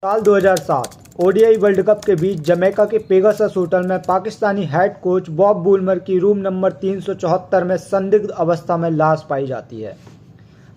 साल 2007 ODI world cup के बीच Jamaica के पेगासस होटल में Pakistani head coach Bob Woolmer की रूम नंबर 374 में संदिग्ध अवस्था में लाश पाई जाती है।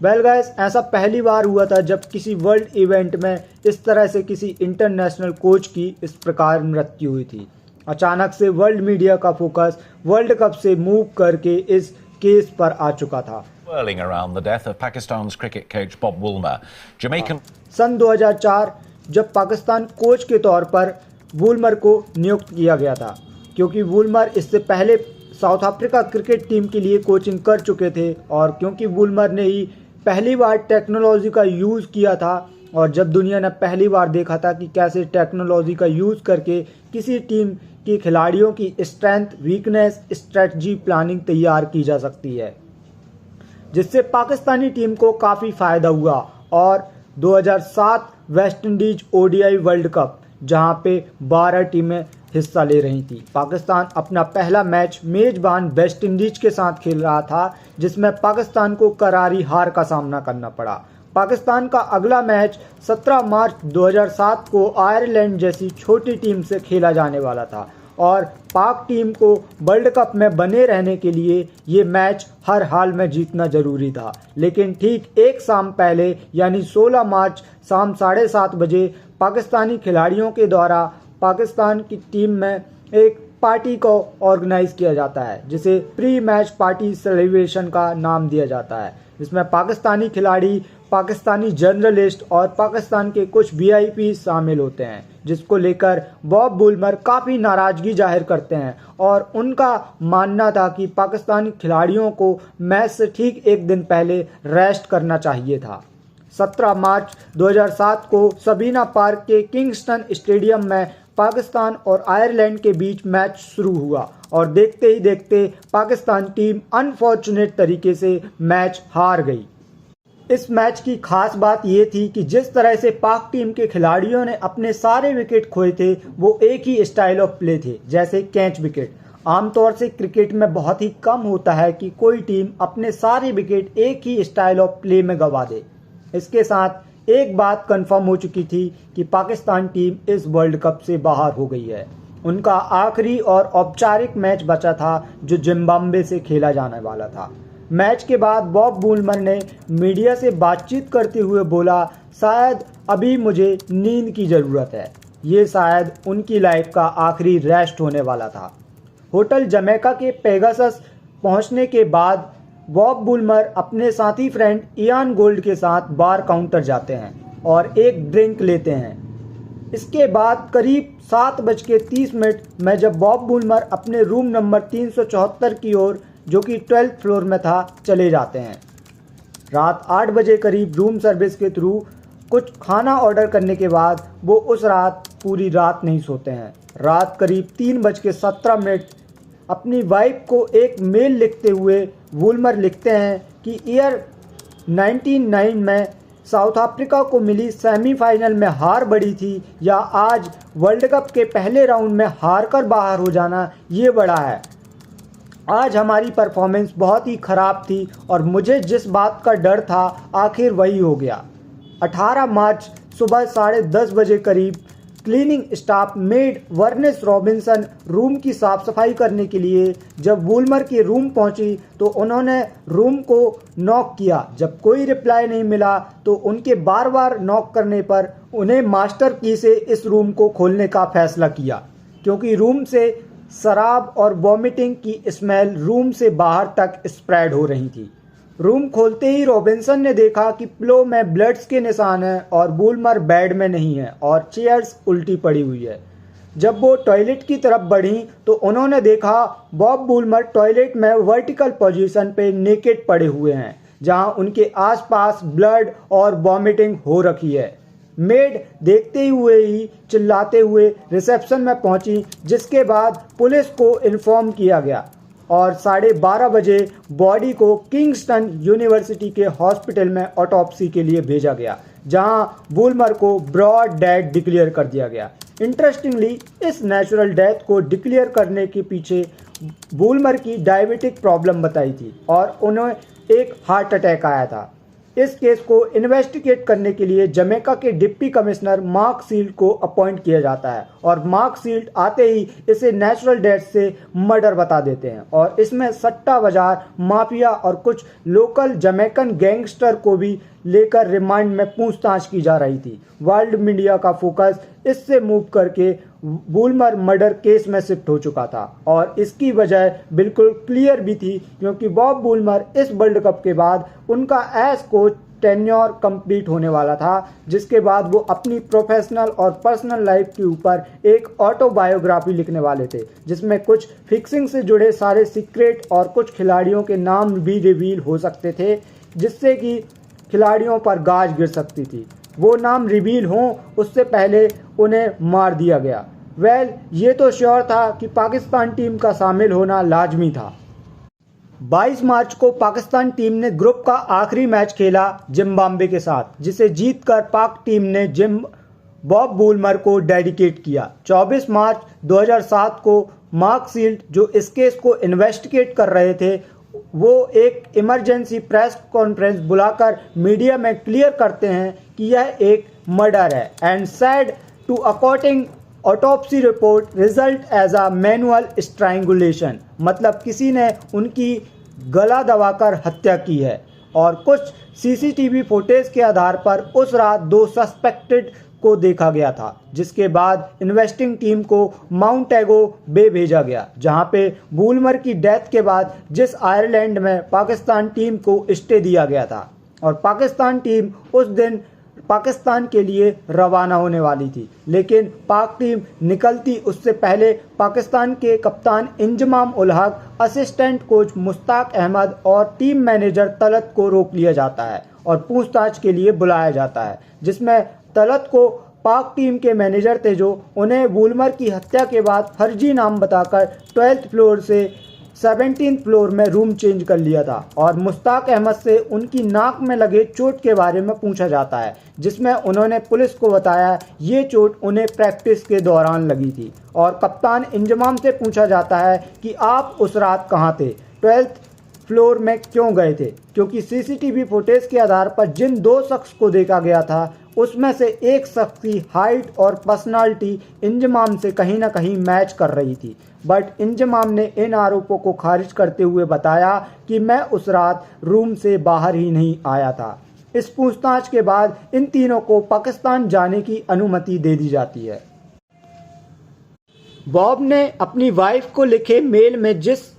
वेल गाइस, ऐसा पहली बार हुआ था जब किसी वर्ल्ड इवेंट में इस तरह से किसी इंटरनेशनल कोच की इस प्रकार मृत्यु हुई थी। अचानक से वर्ल्ड मीडिया का फोकस वर्ल्ड कप से मूव करके इस केस पर आ चुका था। Around the death of Pakistan's cricket coach Bob Woolmer. Jamaican सन 2004 जब पाकिस्तान कोच के तौर पर वुलमर को नियुक्त किया गया था, क्योंकि वुलमर इससे पहले साउथ अफ्रीका क्रिकेट टीम के लिए कोचिंग कर चुके थे और क्योंकि वुलमर ने ही पहली बार टेक्नोलॉजी का यूज़ किया था और जब दुनिया ने पहली बार देखा था कि कैसे टेक्नोलॉजी का यूज़ करके किसी टीम के खिलाड़ियों की स्ट्रेंथ, वीकनेस, स्ट्रेटजी प्लानिंग तैयार की जा सकती है, जिससे पाकिस्तानी टीम को काफ़ी फ़ायदा हुआ। और 2007 West Indies ODI world cup, जहां पे 12 टीमें हिस्सा ले रही थी, पाकिस्तान अपना पहला मैच मेजबान वेस्ट इंडीज के साथ खेल रहा था, जिसमें पाकिस्तान को करारी हार का सामना करना पड़ा। पाकिस्तान का अगला मैच 17 मार्च 2007 को आयरलैंड जैसी छोटी टीम से खेला जाने वाला था और पाक टीम को वर्ल्ड कप में बने रहने के लिए ये मैच हर हाल में जीतना जरूरी था। लेकिन ठीक एक शाम पहले यानी 16 मार्च शाम 7:30 बजे पाकिस्तानी खिलाड़ियों के द्वारा पाकिस्तान की टीम में एक पार्टी को ऑर्गेनाइज किया जाता है, जिसे प्री मैच पार्टी सेलिब्रेशन का नाम दिया जाता है, जिसमें पाकिस्तानी खिलाड़ी, पाकिस्तानी जर्नलिस्ट और पाकिस्तान के कुछ वीआईपी शामिल होते हैं, जिसको लेकर बॉब वुलमर काफ़ी नाराज़गी जाहिर करते हैं और उनका मानना था कि पाकिस्तानी खिलाड़ियों को मैच से ठीक एक दिन पहले रेस्ट करना चाहिए था। 17 मार्च 2007 को सबीना पार्क के किंगस्टन स्टेडियम में पाकिस्तान और आयरलैंड के बीच मैच शुरू हुआ और देखते ही देखते पाकिस्तान टीम अनफॉर्चुनेट तरीके से मैच हार गई। इस मैच की खास बात यह थी कि जिस तरह से पाक टीम के खिलाड़ियों ने अपने सारे विकेट खोए थे, वो एक ही स्टाइल ऑफ प्ले थे, जैसे कैच विकेट। आमतौर से क्रिकेट में बहुत ही कम होता है कि कोई टीम अपने सारे विकेट एक ही स्टाइल ऑफ प्ले में गंवा दे। इसके साथ एक बात कंफर्म हो चुकी थी कि पाकिस्तान टीम इस वर्ल्ड कप से बाहर हो गई है। उनका आखिरी और औपचारिक मैच बचा था, जो जिम्बाब्वे से खेला जाने वाला था। मैच के बाद बॉब वुलमर ने मीडिया से बातचीत करते हुए बोला, शायद अभी मुझे नींद की ज़रूरत है। ये शायद उनकी लाइफ का आखिरी रेस्ट होने वाला था। होटल जमैका के पेगासस पहुंचने के बाद बॉब वुलमर अपने साथी फ्रेंड इयान गोल्ड के साथ बार काउंटर जाते हैं और एक ड्रिंक लेते हैं। इसके बाद करीब 7:30 में जब बॉब वुलमर अपने रूम नंबर 374 की ओर, जो कि 12th फ्लोर में था, चले जाते हैं। रात 8 बजे करीब रूम सर्विस के थ्रू कुछ खाना ऑर्डर करने के बाद वो उस रात पूरी रात नहीं सोते हैं। रात करीब 3:17 अपनी वाइफ को एक मेल लिखते हुए वुलमर लिखते हैं कि ईयर 1999 में साउथ अफ्रीका को मिली सेमीफाइनल में हार बड़ी थी, या आज वर्ल्ड कप के पहले राउंड में हार कर बाहर हो जाना ये बड़ा है। आज हमारी परफॉर्मेंस बहुत ही ख़राब थी और मुझे जिस बात का डर था आखिर वही हो गया। 18 मार्च सुबह 10:30 बजे करीब क्लीनिंग स्टाफ मेड वर्नेस रॉबिन्सन रूम की साफ सफाई करने के लिए जब वुलमर के रूम पहुंची तो उन्होंने रूम को नॉक किया। जब कोई रिप्लाई नहीं मिला तो उनके बार बार नॉक करने पर उन्हें मास्टर की से इस रूम को खोलने का फैसला किया, क्योंकि रूम से शराब और वॉमिटिंग की स्मेल रूम से बाहर तक स्प्रेड हो रही थी। रूम खोलते ही रॉबिन्सन ने देखा कि पिलो में ब्लड्स के निशान हैं और वुलमर बेड में नहीं है और चेयर्स उल्टी पड़ी हुई है। जब वो टॉयलेट की तरफ बढ़ी तो उन्होंने देखा बॉब वुलमर टॉयलेट में वर्टिकल पोजीशन पे नेकेड पड़े हुए हैं, जहां उनके आसपास ब्लड और वॉमिटिंग हो रखी है। मेड देखते हुए ही चिल्लाते हुए रिसेप्शन में पहुंची, जिसके बाद पुलिस को इन्फॉर्म किया गया और 12:30 बजे बॉडी को किंगस्टन यूनिवर्सिटी के हॉस्पिटल में ऑटोप्सी के लिए भेजा गया, जहां वुलमर को ब्रॉड डेड डिक्लेयर कर दिया गया। इंटरेस्टिंगली, इस नेचुरल डेथ को डिक्लेयर करने के पीछे वुलमर की डायबिटिक प्रॉब्लम बताई थी और उन्हें एक हार्ट अटैक आया था। इस केस को इन्वेस्टिगेट करने के लिए जमैका के डिप्टी कमिश्नर मार्क सील्ड को अपॉइंट किया जाता है और मार्क सील्ड आते ही इसे नेचुरल डेथ से मर्डर बता देते हैं और इसमें सट्टा बाजार, माफिया और कुछ लोकल जमैकन गैंगस्टर को भी लेकर रिमांड में पूछताछ की जा रही थी। वर्ल्ड मीडिया का फोकस इससे मूव करके वुल्मर मर्डर केस में शिफ्ट हो चुका था और इसकी वजह बिल्कुल क्लियर भी थी क्योंकि बॉब वुल्मर इस वर्ल्ड कप के बाद उनका एज कोच टेन्योर कंप्लीट होने वाला था, जिसके बाद वो अपनी प्रोफेशनल और पर्सनल लाइफ के ऊपर एक ऑटोबायोग्राफी लिखने वाले थे जिसमें कुछ फिक्सिंग से जुड़े सारे सीक्रेट और कुछ खिलाड़ियों के नाम भी रिवील हो सकते थे जिससे कि खिलाड़ियों पर गाज गिर सकती थी। वो नाम रिवील हों उससे पहले उन्हें मार दिया गया। ये तो श्योर था कि पाकिस्तान टीम का शामिल होना लाजमी था। 22 मार्च को पाकिस्तान टीम ने ग्रुप का आखिरी मैच खेला जिम्बाब्वे के साथ, जिसे जीतकर पाक टीम ने बॉब वुल्मर को डेडिकेट किया। 24 मार्च 2007 को मार्क सील्ड, जो इस केस को इन्वेस्टिगेट कर रहे थे, वो एक इमरजेंसी प्रेस कॉन्फ्रेंस बुलाकर मीडिया में क्लियर करते हैं कि यह एक मर्डर है and said to according autopsy report result as a manual strangulation, मतलब किसी ने उनकी गला दबाकर हत्या की है। और कुछ सीसीटीवी फुटेज के आधार पर उस रात 2 सस्पेक्टेड को देखा गया था, जिसके बाद इन्वेस्टिंग टीम को माउंट एगो बे भेजा गया, जहां पे वुल्मर की डेथ के बाद जिस आयरलैंड में पाकिस्तान टीम को स्टे दिया गया था और पाकिस्तान टीम उस दिन पाकिस्तान के लिए रवाना होने वाली थी, लेकिन पाक टीम निकलती उससे पहले पाकिस्तान के कप्तान इंजमाम उल हक, असिस्टेंट कोच मुश्ताक अहमद और टीम मैनेजर तलत को रोक लिया जाता है और पूछताछ के लिए बुलाया जाता है, जिसमें तलत को पाक टीम के मैनेजर थे जो उन्हें वुल्मर की हत्या के बाद फर्जी नाम बताकर 12th फ्लोर से 17th फ्लोर में रूम चेंज कर लिया था और मुश्ताक अहमद से उनकी नाक में लगे चोट के बारे में पूछा जाता है, जिसमें उन्होंने पुलिस को बताया ये चोट उन्हें प्रैक्टिस के दौरान लगी थी। और कप्तान इंजमाम से पूछा जाता है कि आप उस रात कहाँ थे, 12th फ्लोर में क्यों गए थे, क्योंकि सीसीटीवी फुटेज के आधार पर जिन 2 शख्स को देखा गया था उसमें से एक शख्स की हाइट और पर्सनालिटी इंजमाम से कहीं ना कहीं मैच कर रही थी, बट इंजमाम ने इन आरोपों को खारिज करते हुए बताया कि मैं उस रात रूम से बाहर ही नहीं आया था। इस पूछताछ के बाद इन तीनों को पाकिस्तान जाने की अनुमति दे दी जाती है। बॉब ने अपनी वाइफ को लिखे मेल में जिस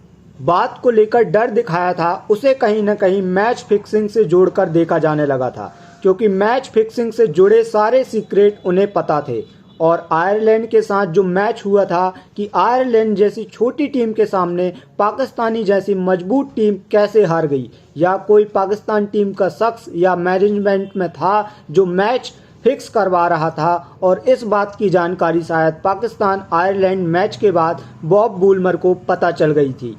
बात को लेकर डर दिखाया था उसे कहीं ना कहीं मैच फिक्सिंग से जोड़कर देखा जाने लगा था, क्योंकि मैच फिक्सिंग से जुड़े सारे सीक्रेट उन्हें पता थे। और आयरलैंड के साथ जो मैच हुआ था कि आयरलैंड जैसी छोटी टीम के सामने पाकिस्तानी जैसी मजबूत टीम कैसे हार गई, या कोई पाकिस्तान टीम का शख्स या मैनेजमेंट में था जो मैच फिक्स करवा रहा था। और इस बात की जानकारी शायद पाकिस्तान आयरलैंड मैच के बाद बॉब वुल्मर को पता चल गई थी,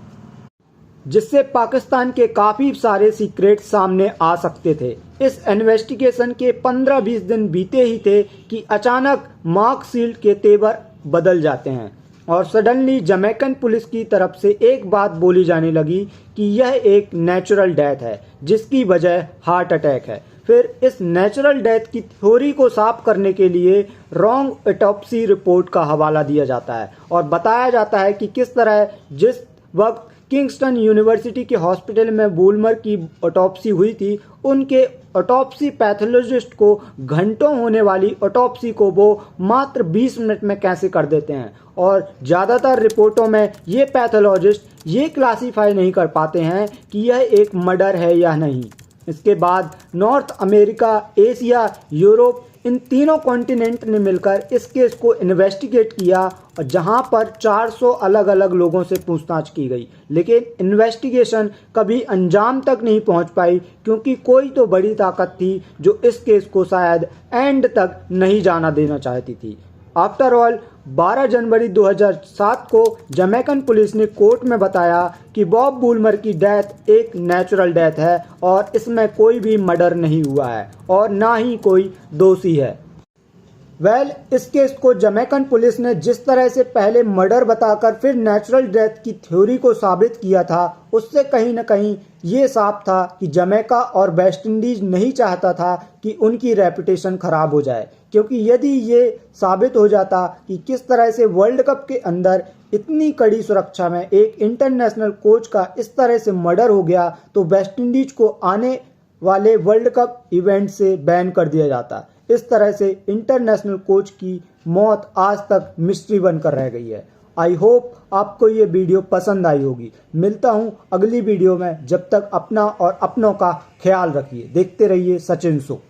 जिससे पाकिस्तान के काफ़ी सारे सीक्रेट सामने आ सकते थे। इस इन्वेस्टिगेशन के 15-20 दिन बीते ही थे कि अचानक मार्क सील्ड के तेवर बदल जाते हैं और सडनली जमैकन पुलिस की तरफ से एक बात बोली जाने लगी कि यह एक नेचुरल डेथ है जिसकी वजह हार्ट अटैक है। फिर इस नेचुरल डेथ की थ्योरी को साफ करने के लिए रॉन्ग ऑटोप्सी रिपोर्ट का हवाला दिया जाता है और बताया जाता है कि किस तरह जिस वक्त किंगस्टन यूनिवर्सिटी के हॉस्पिटल में वुल्मर की ऑटोप्सी हुई थी, उनके ऑटोप्सी पैथोलॉजिस्ट को घंटों होने वाली ऑटोप्सी को वो मात्र 20 मिनट में कैसे कर देते हैं। और ज़्यादातर रिपोर्टों में ये पैथोलॉजिस्ट ये क्लासीफाई नहीं कर पाते हैं कि यह एक मर्डर है या नहीं। इसके बाद नॉर्थ अमेरिका, एशिया, यूरोप, इन तीनों कॉन्टिनेंट ने मिलकर इस केस को इन्वेस्टिगेट किया और जहां पर 400 अलग अलग लोगों से पूछताछ की गई, लेकिन इन्वेस्टिगेशन कभी अंजाम तक नहीं पहुंच पाई, क्योंकि कोई तो बड़ी ताकत थी जो इस केस को शायद एंड तक नहीं जाना देना चाहती थी। आफ्टर ऑल 12 जनवरी 2007 को जमैकन पुलिस ने कोर्ट में बताया कि बॉब वुल्मर की डेथ एक नेचुरल डेथ है और इसमें कोई भी मर्डर नहीं हुआ है और ना ही कोई दोषी है। इस केस को जमैकन पुलिस ने जिस तरह से पहले मर्डर बताकर फिर नेचुरल डेथ की थ्योरी को साबित किया था, उससे कहीं न कहीं ये साफ था कि जमैका और वेस्ट इंडीज नहीं चाहता था कि उनकी रेपुटेशन खराब हो जाए, क्योंकि यदि ये साबित हो जाता कि किस तरह से वर्ल्ड कप के अंदर इतनी कड़ी सुरक्षा में एक इंटरनेशनल कोच का इस तरह से मर्डर हो गया, तो वेस्ट इंडीज को आने वाले वर्ल्ड कप इवेंट से बैन कर दिया जाता। इस तरह से इंटरनेशनल कोच की मौत आज तक मिस्ट्री बनकर रह गई है। आई होप आपको ये वीडियो पसंद आई होगी। मिलता हूँ अगली वीडियो में, जब तक अपना और अपनों का ख्याल रखिए। देखते रहिए सचिन शो।